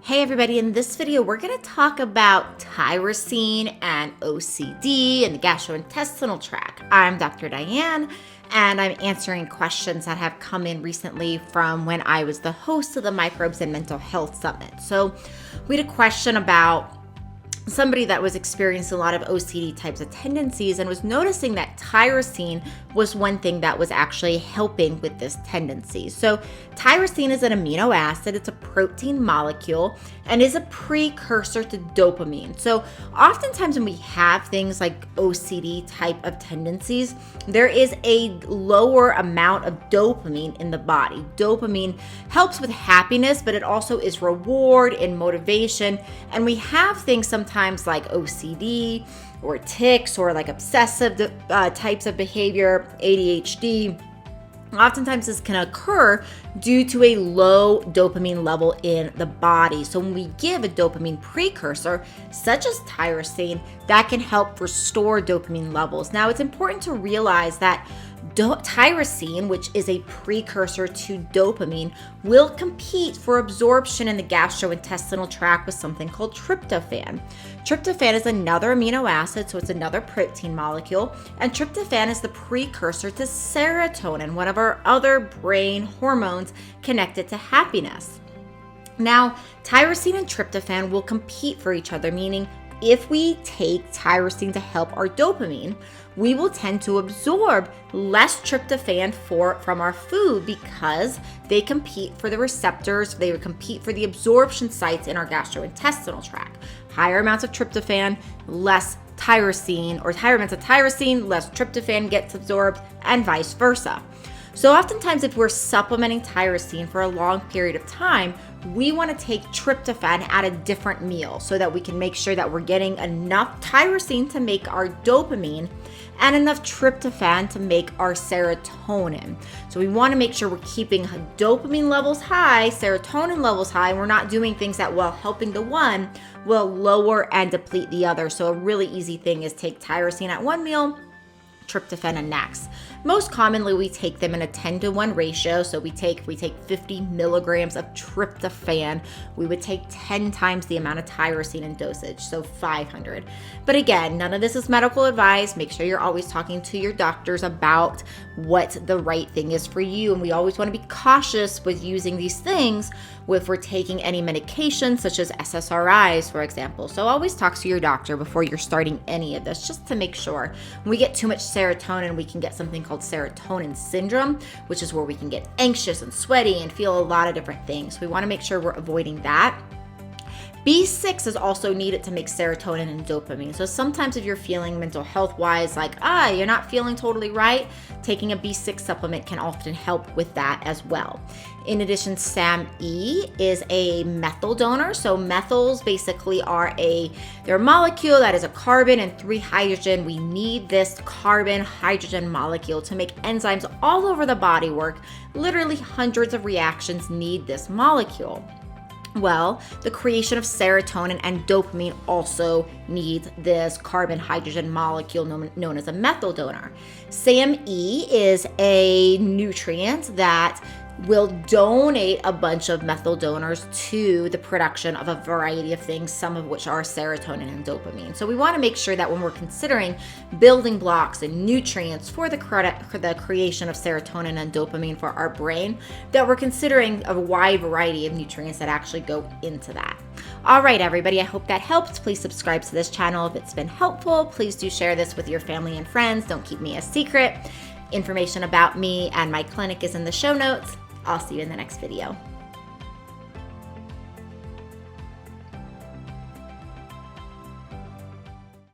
Hey everybody, in this video we're going to talk about tyrosine and OCD and the gastrointestinal tract. I'm Dr. Diane and I'm answering questions that have come in recently from when I was the host of the Microbes and Mental Health Summit. So we had a question about somebody that was experiencing a lot of OCD types of tendencies and was noticing that tyrosine was one thing that was actually helping with this tendency. So tyrosine is an amino acid, it's a protein molecule, and is a precursor to dopamine. So oftentimes when we have things like OCD type of tendencies, there is a lower amount of dopamine in the body. Dopamine helps with happiness, but it also is reward and motivation. And we have things sometimes like OCD or tics or like obsessive types of behavior, ADHD. Oftentimes this can occur due to a low dopamine level in the body. So when we give a dopamine precursor, such as tyrosine, that can help restore dopamine levels. Now it's important to realize that tyrosine, which is a precursor to dopamine, will compete for absorption in the gastrointestinal tract with something called tryptophan. Tryptophan is another amino acid, so it's another protein molecule, and tryptophan is the precursor to serotonin, one of our other brain hormones connected to happiness. Now, tyrosine and tryptophan will compete for each other, meaning if we take tyrosine to help our dopamine, we will tend to absorb less tryptophan from our food because they compete for the receptors, they compete for the absorption sites in our gastrointestinal tract. Higher amounts of tryptophan, less tyrosine, or higher amounts of tyrosine, less tryptophan gets absorbed, and vice versa. So oftentimes if we're supplementing tyrosine for a long period of time, we want to take tryptophan at a different meal so that we can make sure that we're getting enough tyrosine to make our dopamine and enough tryptophan to make our serotonin. So we want to make sure we're keeping dopamine levels high, serotonin levels high, and we're not doing things that, while helping the one, will lower and deplete the other. So a really easy thing is take tyrosine at one meal, tryptophan and next. Most commonly we take them in a 10-to-1 ratio. So we take 50 milligrams of tryptophan. We would take 10 times the amount of tyrosine in dosage, so 500. But again, none of this is medical advice. Make sure you're always talking to your doctors about what the right thing is for you. And we always want to be cautious with using these things if we're taking any medication such as SSRIs, for example. So always talk to your doctor before you're starting any of this, just to make sure. When we get too much serotonin, we can get something called serotonin syndrome, which is where we can get anxious and sweaty and feel a lot of different things. We want to make sure we're avoiding that. B6 is also needed to make serotonin and dopamine. So sometimes if you're feeling mental health wise like, you're not feeling totally right, taking a B6 supplement can often help with that as well. In addition, SAMe is a methyl donor. So methyls basically they're a molecule that is a carbon and 3 hydrogen. We need this carbon hydrogen molecule to make enzymes all over the body work. Literally hundreds of reactions need this molecule. Well, the creation of serotonin and dopamine also needs this carbon hydrogen molecule known as a methyl donor. SAMe is a nutrient that will donate a bunch of methyl donors to the production of a variety of things, some of which are serotonin and dopamine. So we want to make sure that when we're considering building blocks and nutrients for the creation of serotonin and dopamine for our brain, that we're considering a wide variety of nutrients that actually go into that. All right, everybody, I hope that helped. Please subscribe to this channel if it's been helpful. Please do share this with your family and friends. Don't keep me a secret. Information about me and my clinic is in the show notes. I'll see you in the next video.